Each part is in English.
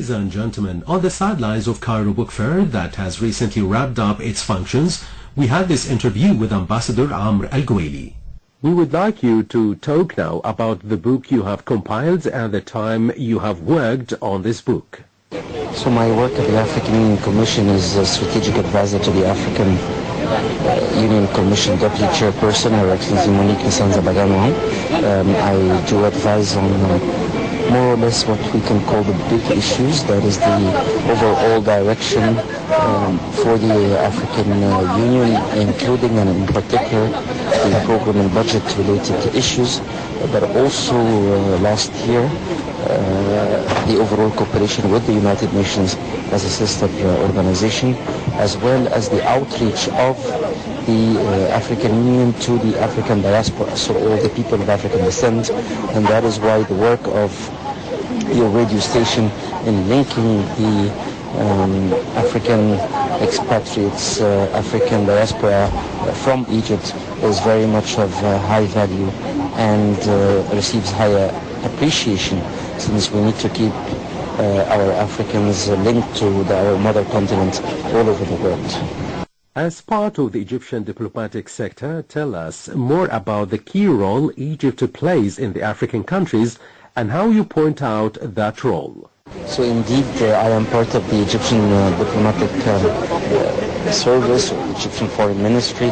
Ladies and gentlemen, on the sidelines of Cairo Book Fair that has recently wrapped up its functions, we had this interview with Ambassador Amr Aljwaily. We would like you to talk now about the book you have compiled and the time you have worked on this book. So my work at the African Union Commission is a strategic advisor to the African Union Commission Deputy Chairperson, Her Excellency Monique Nsanza-Baganwa. I do advise on more or less what we can call the big issues, that is the overall direction for the African Union, including and in particular the program and budget related issues, but also last year the overall cooperation with the United Nations as a sister organization, as well as the outreach of the African Union to the African diaspora, so all the people of African descent. And that is why the work of your radio station in linking the African expatriates, African diaspora from Egypt is very much of high value and receives higher appreciation, since we need to keep our Africans linked to our mother continent all over the world. As part of the Egyptian diplomatic sector, tell us more about the key role Egypt plays in the African countries and how you point out that role. So indeed, I am part of the Egyptian diplomatic service, Egyptian Foreign Ministry,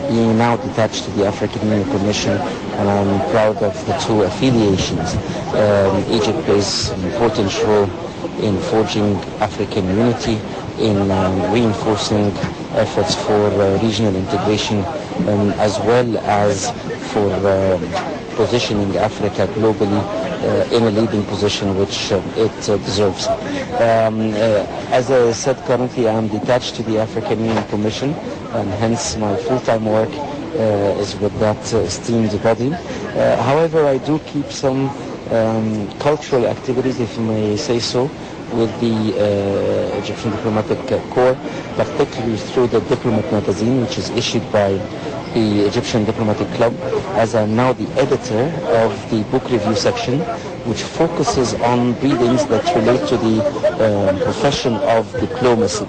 being now detached to the African Union Commission, and I'm proud of the two affiliations. Egypt plays an important role in forging African unity, in reinforcing efforts for regional integration, as well as for positioning Africa globally in a leading position which it deserves. As I said, currently I am detached to the African Union Commission, and hence my full-time work is with that esteemed body. However, I do keep some cultural activities, if you may say so, with the Egyptian Diplomatic Corps, particularly through the Diplomat magazine, which is issued by the Egyptian Diplomatic Club, as I'm now the editor of the book review section, which focuses on readings that relate to the profession of diplomacy.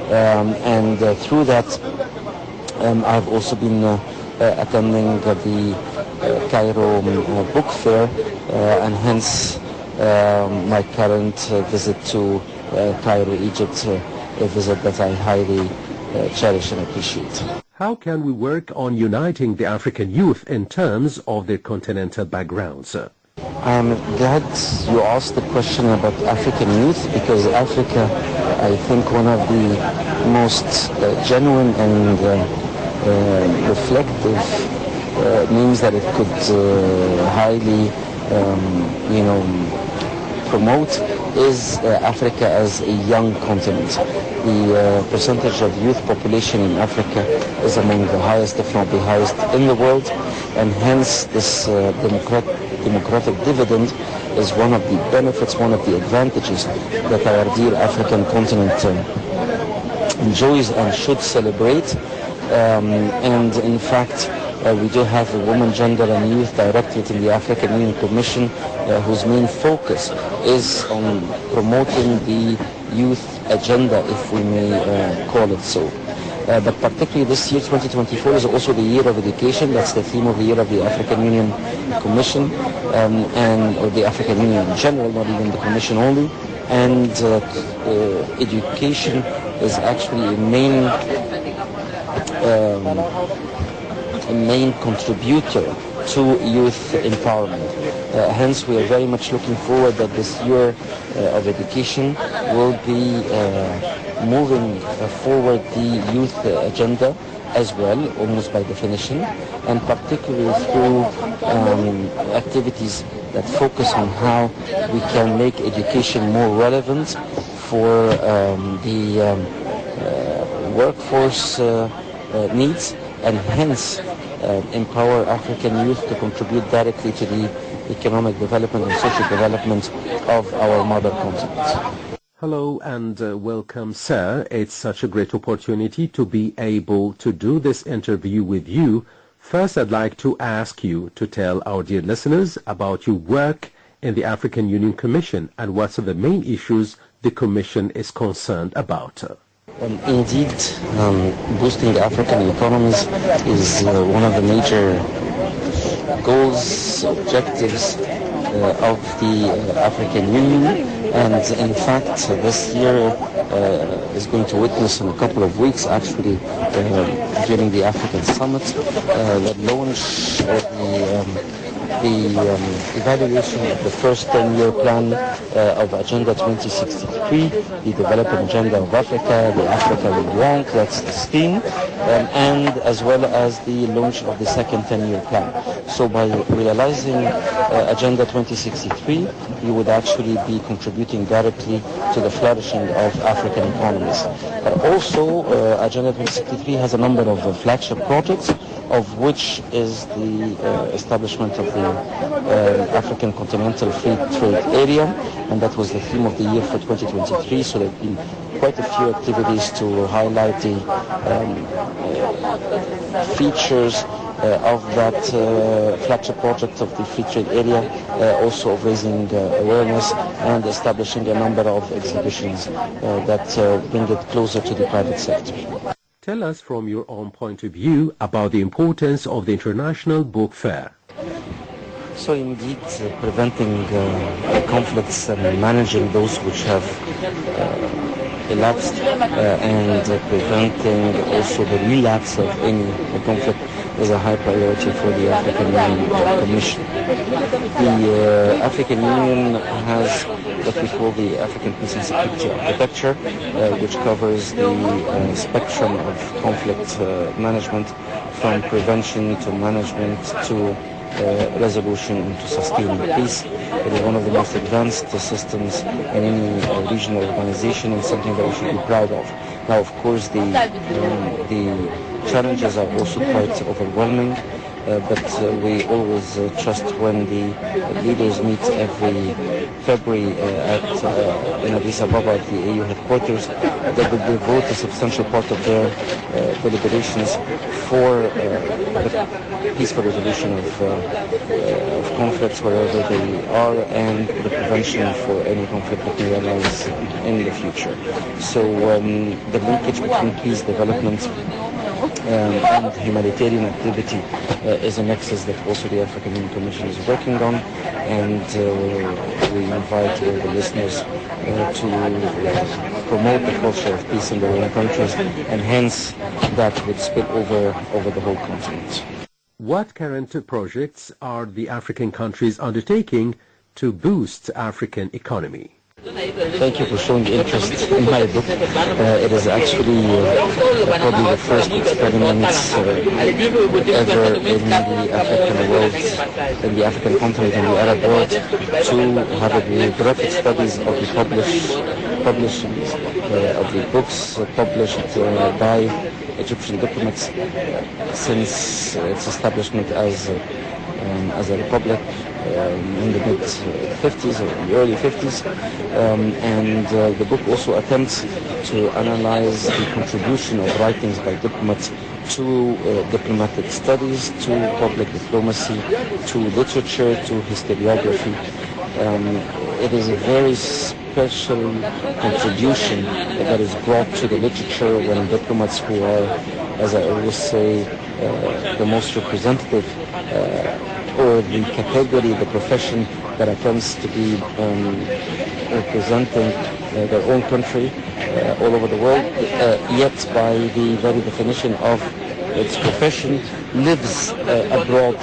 And through that, I've also been attending the Cairo Book Fair, and hence my current visit to Cairo, Egypt, a visit that I highly cherish and appreciate. How can we work on uniting the African youth in terms of their continental backgrounds? I am glad you asked the question about African youth, because Africa, I think, one of the most genuine and reflective means that it could highly, promote is Africa as a young continent. The percentage of youth population in Africa is among the highest, if not the highest, in the world, and hence this democratic dividend is one of the benefits, one of the advantages that our dear African continent enjoys and should celebrate. And in fact, we do have a Women, Gender and Youth Directorate in the African Union Commission, whose main focus is on promoting the youth agenda, if we may call it so. But particularly this year, 2024, is also the year of education. That's the theme of the year of the African Union Commission, or the African Union in general, not even the Commission only. And education is actually a main contributor to youth empowerment. Hence, we are very much looking forward that this year of education will be moving forward the youth agenda as well, almost by definition, and particularly through activities that focus on how we can make education more relevant for the workforce needs, and hence empower African youth to contribute directly to the economic development and social development of our mother continent. Hello and welcome, sir. It's such a great opportunity to be able to do this interview with you. First, I'd like to ask you to tell our dear listeners about your work in the African Union Commission, and what are the main issues the Commission is concerned about? Indeed, boosting African economies is one of the major goals, objectives of the African Union, and in fact this year is going to witness in a couple of weeks, actually during the African Summit, the launch of the evaluation of the first 10-year plan of Agenda 2063, the Development Agenda of Africa, the Africa we want, that's the STEAM, and as well as the launch of the second 10-year plan. So by realizing Agenda 2063, you would actually be contributing directly to the flourishing of African economies. Also, Agenda 2063 has a number of flagship projects, of which is the establishment of the African Continental Free Trade Area, and that was the theme of the year for 2023. So there have been quite a few activities to highlight the features of that flagship project of the Free Trade Area, also of raising awareness and establishing a number of exhibitions that bring it closer to the private sector. Tell us from your own point of view about the importance of the International Book Fair. So indeed, preventing conflicts and managing those which have elapsed and preventing also the relapse of any conflict is a high priority for the African Union Commission. The African Union has what we call the African Peace and Security Architecture, which covers the spectrum of conflict management, from prevention to management to resolution and to sustaining peace. It is one of the most advanced systems in any regional organization, and something that we should be proud of. Now, of course, the challenges are also quite overwhelming. But we always trust when the leaders meet every February in Addis Ababa at the AU headquarters, that will devote a substantial part of their deliberations for the peaceful resolution of conflicts wherever they are, and the prevention for any conflict that may arise in the future. So the linkage between peace, development, and humanitarian activity is a nexus that also the African Union Commission is working on, and we invite all the listeners to promote the culture of peace in their own countries, and hence that would spill over the whole continent. What current projects are the African countries undertaking to boost African economy? Thank you for showing interest in my book. It is actually probably the first experiment ever in the African world, in the African continent, in the Arab world, to have the graphic studies of the publishings of the books published by Egyptian diplomats since its establishment as a republic in the mid-50s or in the early 50s, and the book also attempts to analyze the contribution of writings by diplomats to diplomatic studies, to public diplomacy, to literature, to historiography. It is a very special contribution that is brought to the literature when diplomats, who are, as I always say, the most representative or the category, the profession that attempts to be representing their own country all over the world, yet by the very definition of its profession lives abroad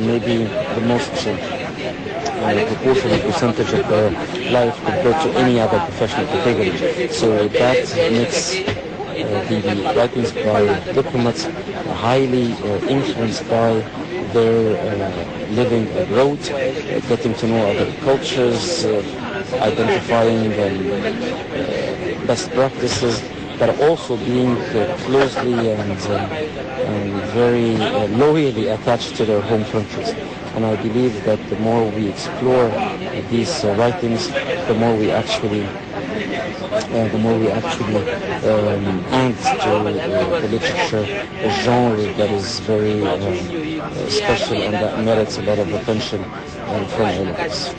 maybe the most proportionate percentage of their life compared to any other professional category. So that makes the writings by diplomats highly influenced by their living abroad, getting to know other cultures, identifying best practices, but also being closely and very loyally attached to their home countries. And I believe that the more we explore these writings, the more we actually add to the literature a genre that is very special and that merits a lot of attention from all of us.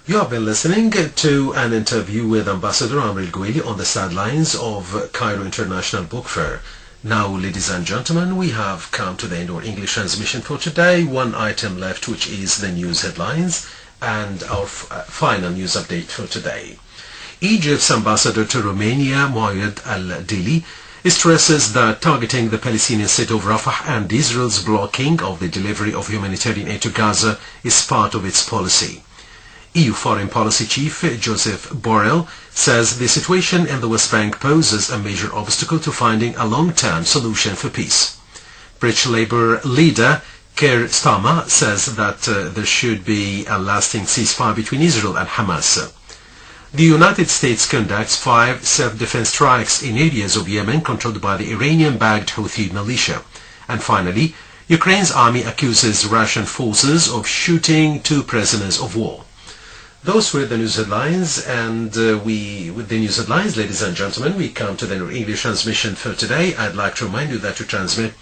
You have been listening to an interview with Ambassador Amr Aljwaily on the sidelines of Cairo International Book Fair. Now, ladies and gentlemen, we have come to the end of our English transmission for today. One item left, which is the news headlines and our final news update for today. Egypt's ambassador to Romania, Mayar Adel, stresses that targeting the Palestinian state of Rafah and Israel's blocking of the delivery of humanitarian aid to Gaza is part of its policy. EU Foreign Policy Chief Joseph Borrell says the situation in the West Bank poses a major obstacle to finding a long-term solution for peace. British Labour leader Keir Starmer says that there should be a lasting ceasefire between Israel and Hamas. The United States conducts 5 self-defense strikes in areas of Yemen controlled by the Iranian-backed Houthi militia. And finally, Ukraine's army accuses Russian forces of shooting 2 prisoners of war. Those were the news headlines, and with the news headlines, ladies and gentlemen, we come to the English transmission for today. I'd like to remind you that we transmit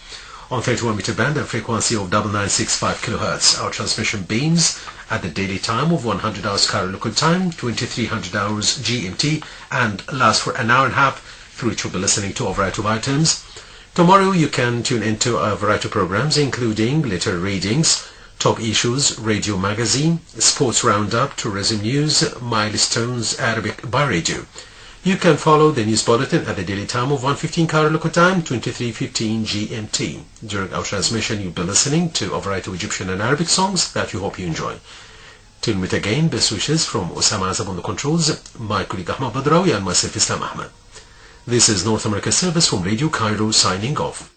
on 31-meter band and frequency of 9965 kHz. Our transmission beams at the daily time of 100 hours Cairo local time, 2300 hours GMT, and lasts for an hour and a half, through which you'll be listening to a variety of items. Tomorrow you can tune into a variety of programs, including literary readings, top issues, radio magazine, sports roundup, tourism news, milestones, Arabic by radio. You can follow the news bulletin at the daily time of 1:15 Cairo local time, 23:15 GMT. During our transmission, you'll be listening to a variety of Egyptian and Arabic songs that we hope you enjoy. Till we meet again, best wishes from Osama Azab on the controls, my colleague Ahmed and myself, Islam Ahmed. This is North America Service from Radio Cairo signing off.